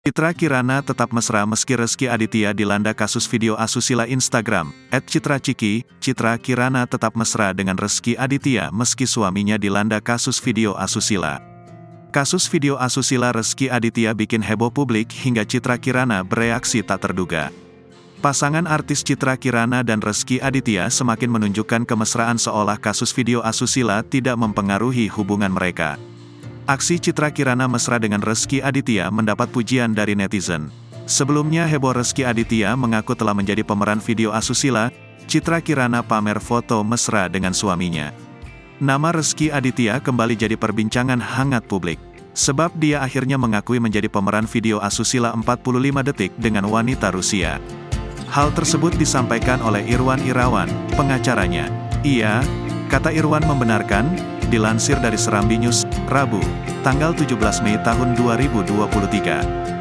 Citra Kirana tetap mesra meski Rezky Aditya dilanda kasus video asusila Instagram. @citraciki, Citra Kirana tetap mesra dengan Rezky Aditya meski suaminya dilanda kasus video asusila. Kasus video asusila Rezky Aditya bikin heboh publik hingga Citra Kirana bereaksi tak terduga. Pasangan artis Citra Kirana dan Rezky Aditya semakin menunjukkan kemesraan seolah kasus video asusila tidak mempengaruhi hubungan mereka. Aksi Citra Kirana mesra dengan Rezky Aditya mendapat pujian dari netizen. Sebelumnya heboh Rezky Aditya mengaku telah menjadi pemeran video asusila, Citra Kirana pamer foto mesra dengan suaminya. Nama Rezky Aditya kembali jadi perbincangan hangat publik. Sebab dia akhirnya mengakui menjadi pemeran video asusila 45 detik dengan wanita Rusia. Hal tersebut disampaikan oleh Irwan Irawan, pengacaranya. Iya, kata Irwan membenarkan, dilansir dari Serambi News, Rabu, tanggal 17 Mei tahun 2023.